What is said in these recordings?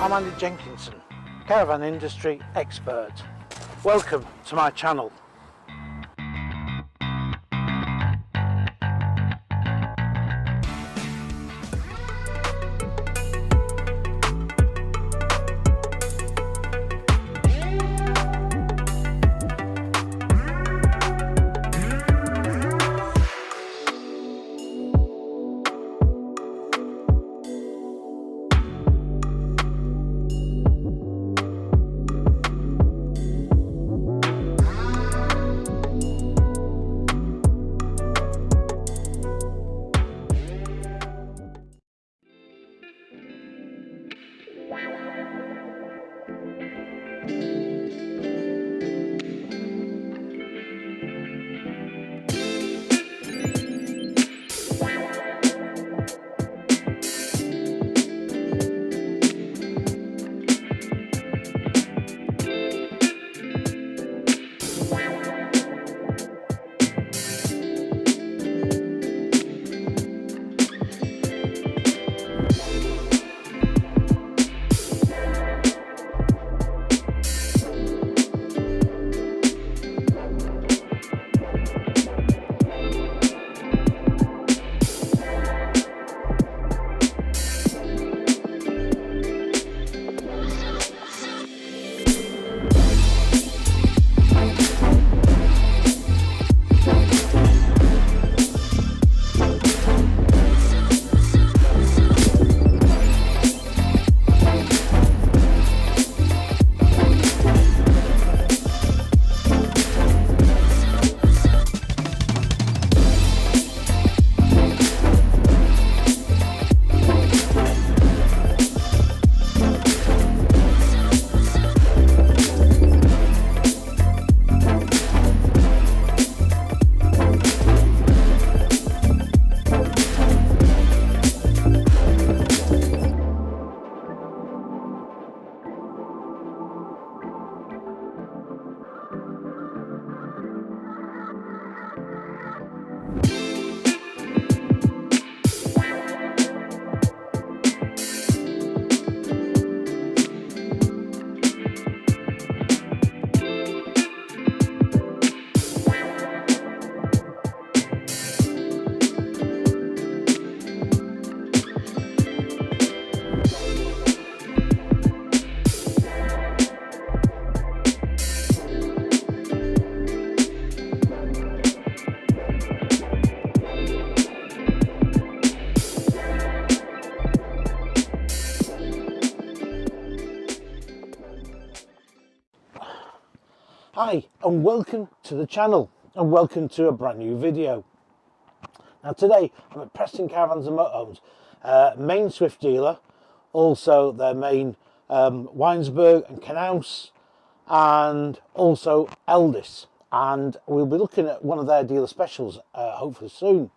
I'm Jenkinson, caravan industry expert. Welcome to my channel. Hi and welcome to the channel and welcome to a brand new video. Now today I'm at Preston Caravans and Motorhomes, main Swift dealer, also their main Winesburg and Canhouse, and also Eldis, and we'll be looking at one of their dealer specials hopefully soon.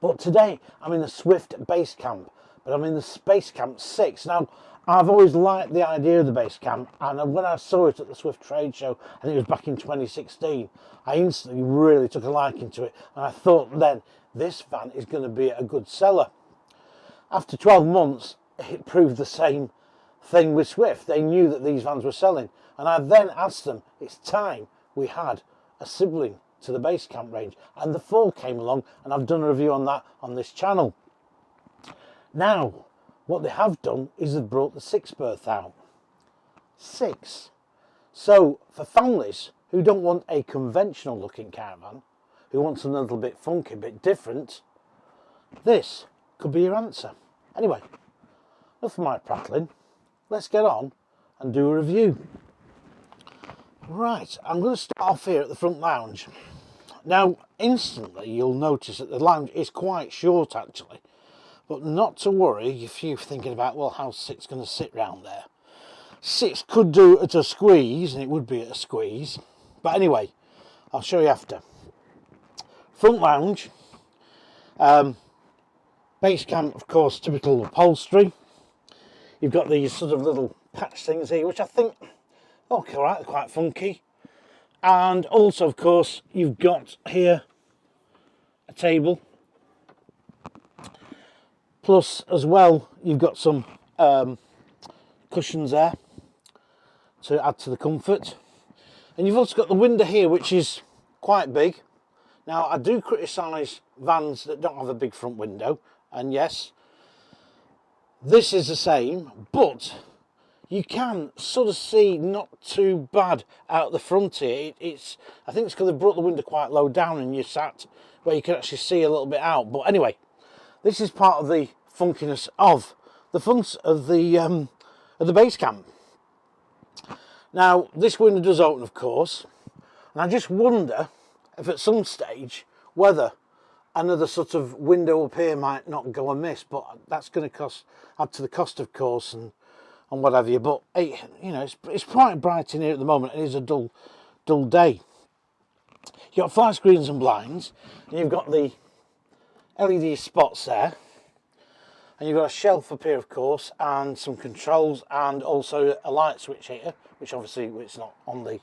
But today I'm in the Swift base camp, but I'm in the Space Camp 6. Now I've always liked the idea of the base camp, and when I saw it at the Swift trade show, I think it was back in 2016, I instantly really took a liking to it, and I thought then this van is going to be a good seller. After 12 months it proved the same thing with Swift. They knew that these vans were selling, and I then asked them, it's time we had a sibling to the base camp range, and the 4 came along, and I've done a review on that on this channel. Now what they have done is they've brought the 6 berth out. 6. So for families who don't want a conventional looking caravan, who want something a little bit funky, a bit different, this could be your answer. Anyway, enough of my prattling, let's get on and do a review. Right, I'm going to start off here at the front lounge. Now instantly you'll notice that the lounge is quite short actually. But not to worry if you're thinking about, well, how's 6 going to sit round there? 6 could do at a squeeze, and it would be at a squeeze. But anyway, I'll show you after. Front lounge. Base camp, of course, typical upholstery. You've got these sort of little patch things here, which I think, okay, all right, they're quite funky. And also, of course, you've got here a table. Plus, as well, you've got some cushions there to add to the comfort. And you've also got the window here, which is quite big. Now, I do criticise vans that don't have a big front window, and yes, this is the same, but you can sort of see not too bad out the front here. I think it's because they brought the window quite low down and you're sat where you can actually see a little bit out. But anyway, this is part of the funkiness of the front of the base camp. Now, this window does open, of course, and I just wonder if at some stage whether another sort of window up here might not go amiss, but that's going to add to the cost, of course, and what have you. But you know, it's quite bright in here at the moment. It is a dull day. You've got fly screens and blinds, and you've got the LED spots there, and you've got a shelf up here, of course, and some controls, and also a light switch here, which obviously it's not on the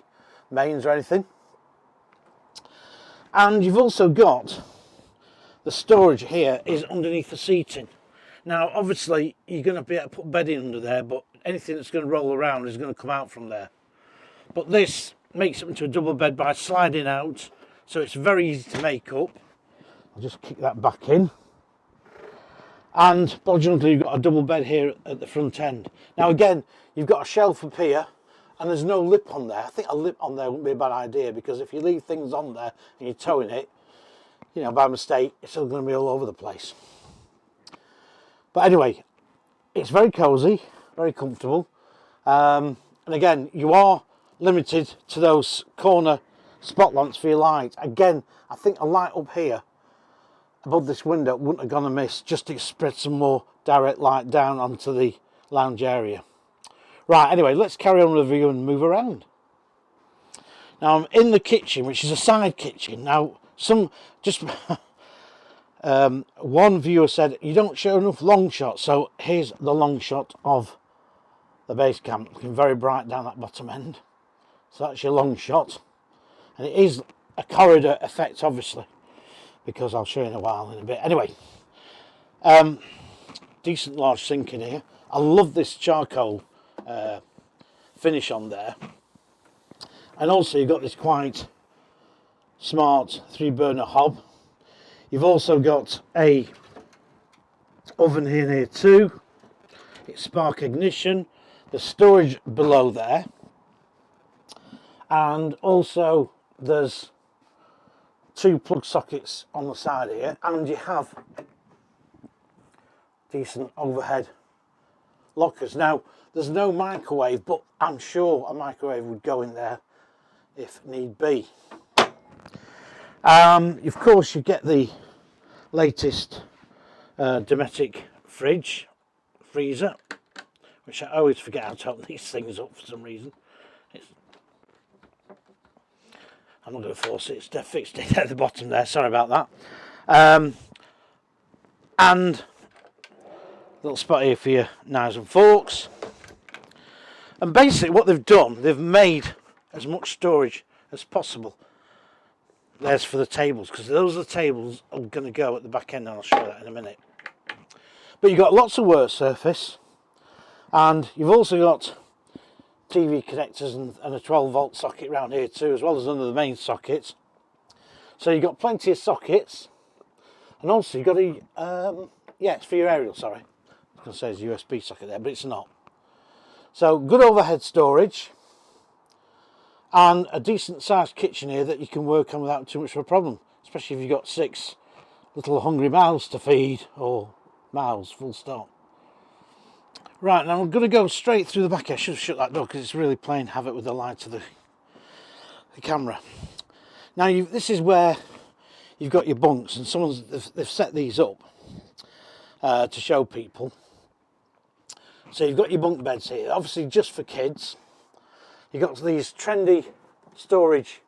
mains or anything. And you've also got the storage here is underneath the seating. Now, obviously, you're going to be able to put bedding under there, but anything that's going to roll around is going to come out from there. But this makes it into a double bed by sliding out, so it's very easy to make up. I'll just kick that back in. And fortunately, you've got a double bed here at the front end. Now, again, you've got a shelf up here, and there's no lip on there. I think a lip on there wouldn't be a bad idea, because if you leave things on there and you're towing it, you know, by mistake, it's still going to be all over the place. But anyway, it's very cosy, very comfortable. And again, you are limited to those corner spot lamps for your light. Again, I think a light up here above this window wouldn't have gone amiss, just to spread some more direct light down onto the lounge area. Right, anyway, let's carry on with the view and move around. Now, I'm in the kitchen, which is a side kitchen. Now, one viewer said you don't show enough long shots, so here's the long shot of the base camp, looking very bright down that bottom end. So that's your long shot, and it is a corridor effect, obviously, because I'll show you in a bit. Anyway, decent large sink in here. I love this charcoal finish on there, and also you've got this quite smart 3-burner hob. You've also got a oven here too. It's spark ignition. There's storage below there, and also there's 2 plug sockets on the side here, and you have decent overhead lockers. Now, there's no microwave, but I'm sure a microwave would go in there if need be. Of course, you get the latest Dometic freezer, which I always forget how to open these things up for some reason. I'm not going to force it, it's fixed it at the bottom there, sorry about that. And a little spot here for your knives and forks. And basically what they've done, they've made as much storage as possible. There's for the tables, because those are the tables I'm going to go at the back end, and I'll show you that in a minute. But you've got lots of work surface, and you've also got TV connectors and a 12-volt socket around here too, as well as under the main sockets. So you've got plenty of sockets, and also you've got a it's for your aerial, sorry. I was going to say there's a USB socket there, but it's not. So good overhead storage, and a decent sized kitchen here that you can work on without too much of a problem, especially if you've got 6 little hungry mouths to feed, or mouths, full stop. Right, now I'm going to go straight through the back here. I should have shut that door because it's really playing havoc with the light of the camera. Now, this is where you've got your bunks, and they've set these up to show people. So you've got your bunk beds here, obviously just for kids. You've got these trendy storage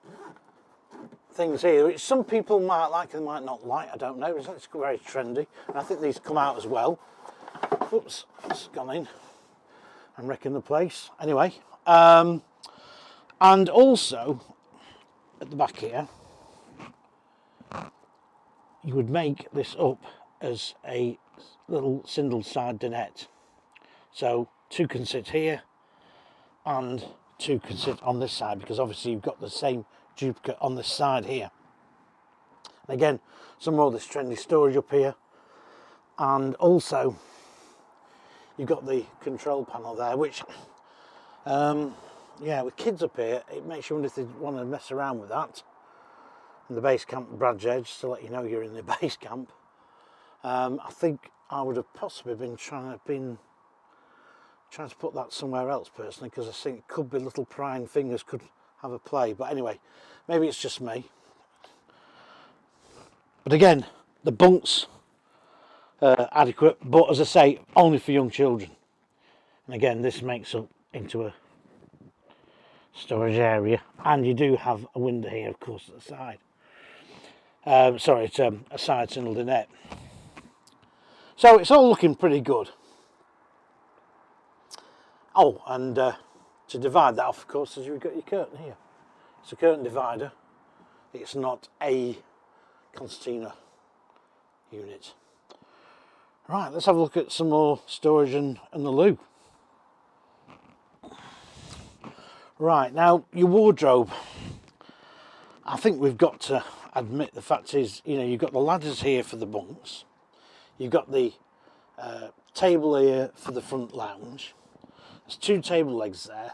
things here, which some people might like and might not like, I don't know. It's very trendy, and I think these come out as well. Oops, it's gone in. I'm wrecking the place. Anyway, and also at the back here, you would make this up as a little single side dinette. So two can sit here and two can sit on this side, because obviously you've got the same duplicate on this side here. And again, some more of this trendy storage up here, and also you've got the control panel there, which yeah, with kids up here, it makes you wonder if they want to mess around with that. And the base camp, Brad's Edge, to let you know you're in the base camp. I think I would have possibly been trying to put that somewhere else personally, because I think it could be little prying fingers could have a play. But anyway, maybe it's just me. But again, the bunks adequate, but as I say, only for young children. And again, this makes up into a storage area, and you do have a window here, of course, at the side. Sorry, it's a side single dinette. So it's all looking pretty good. Oh, and to divide that off, of course, as you've got your curtain here. It's a curtain divider. It's not a concertina unit. Right, let's have a look at some more storage and the loo. Right, now your wardrobe. I think we've got to admit the fact is, you know, you've got the ladders here for the bunks. You've got the table here for the front lounge. There's two table legs there.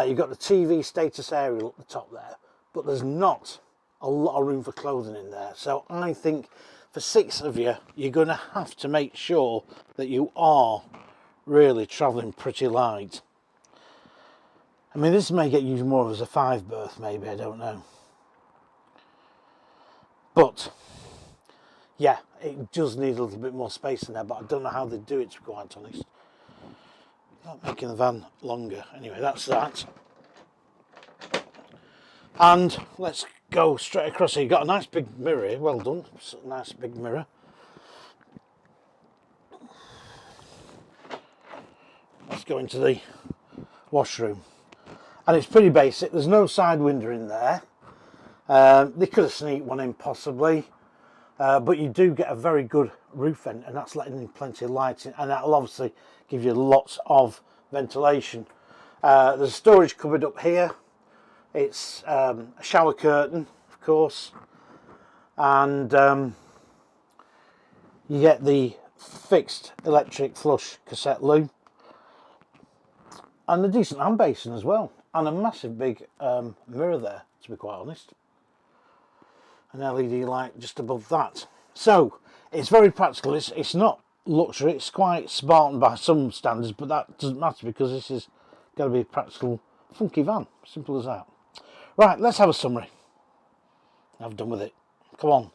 You've got the TV status area at the top there, but there's not a lot of room for clothing in there. So I think for 6 of you, you're going to have to make sure that you are really travelling pretty light. I mean, this may get used more as a 5 berth, maybe, I don't know. But yeah, it does need a little bit more space in there, but I don't know how they do it, to be quite honest. Not making the van longer. Anyway, that's that. And let's go straight across here. You've got a nice big mirror here. Well done. Nice big mirror. Let's go into the washroom. And it's pretty basic. There's no side window in there. They could have sneaked one in possibly. But you do get a very good roof vent, and that's letting in plenty of light in, and that'll obviously give you lots of ventilation. There's a storage cupboard up here. It's a shower curtain, of course, and you get the fixed electric flush cassette loo, and a decent hand basin as well, and a massive big mirror there, to be quite honest. An LED light just above that. So it's very practical. It's not luxury, it's quite Spartan by some standards, but that doesn't matter because this is going to be a practical, funky van. Simple as that. Right, let's have a summary. I've done with it. Come on.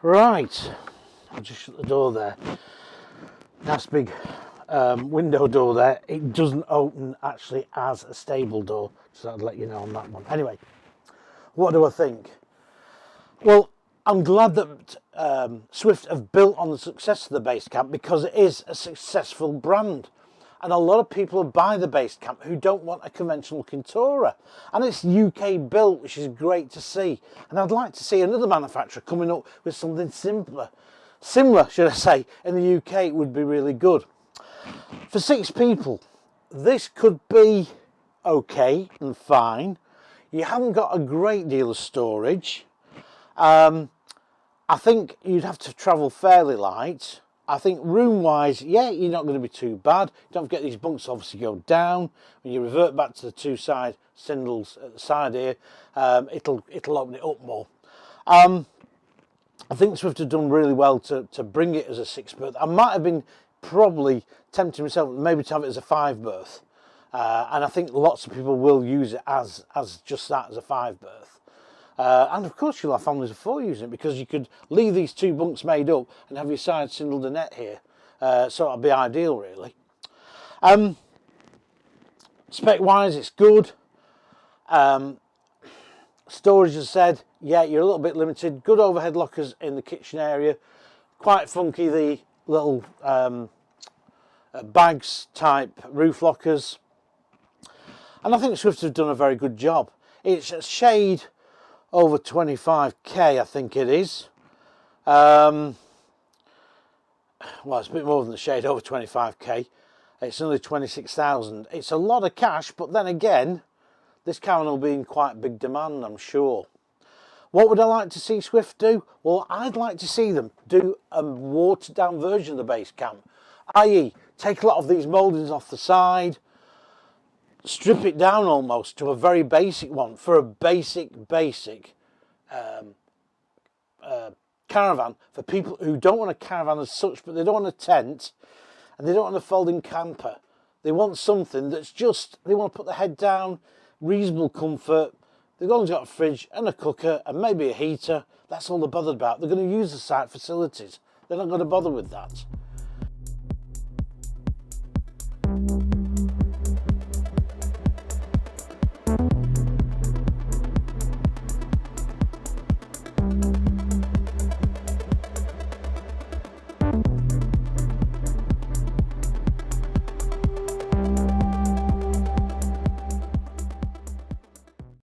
Right, I'll just shut the door there. Nice big window door there. It doesn't open actually as a stable door, so I'll let you know on that one. Anyway, what do I think? Well, I'm glad that Swift have built on the success of the base camp, because it is a successful brand. And a lot of people buy the base camp who don't want a conventional looking tourer. And it's UK built, which is great to see. And I'd like to see another manufacturer coming up with something similar, should I say, in the UK would be really good. For 6 people, this could be okay and fine. You haven't got a great deal of storage. I think you'd have to travel fairly light. I think room-wise, yeah, you're not going to be too bad. Don't forget these bunks obviously go down. When you revert back to the 2 side spindles at the side here, it'll open it up more. I think Swift have done really well to bring it as a 6 berth. I might have been probably tempting myself maybe to have it as a 5 berth. And I think lots of people will use it as just that, as a 5 berth. And of course you'll have families of 4 using it, because you could leave these 2 bunks made up and have your side single dinette here. So that'll be ideal, really. Spec wise, it's good. Storage, as I said, yeah, you're a little bit limited. Good overhead lockers in the kitchen area. Quite funky, the little bags type roof lockers. And I think Swift have done a very good job. It's a shade over 25k, I think it is. well, it's a bit more than the shade, over 25k. It's only 26,000. It's a lot of cash, but then again, this caravan will be in quite big demand, I'm sure. What would I like to see Swift do? Well, I'd like to see them do a watered down version of the base camp, i.e. take a lot of these mouldings off the side, strip it down almost to a very basic one for a basic caravan, for people who don't want a caravan as such, but they don't want a tent and they don't want a folding camper. They want something that's just, they want to put the head down, reasonable comfort. They've only got a fridge and a cooker and maybe a heater. That's all they're bothered about. They're going to use the site facilities. They're not going to bother with that.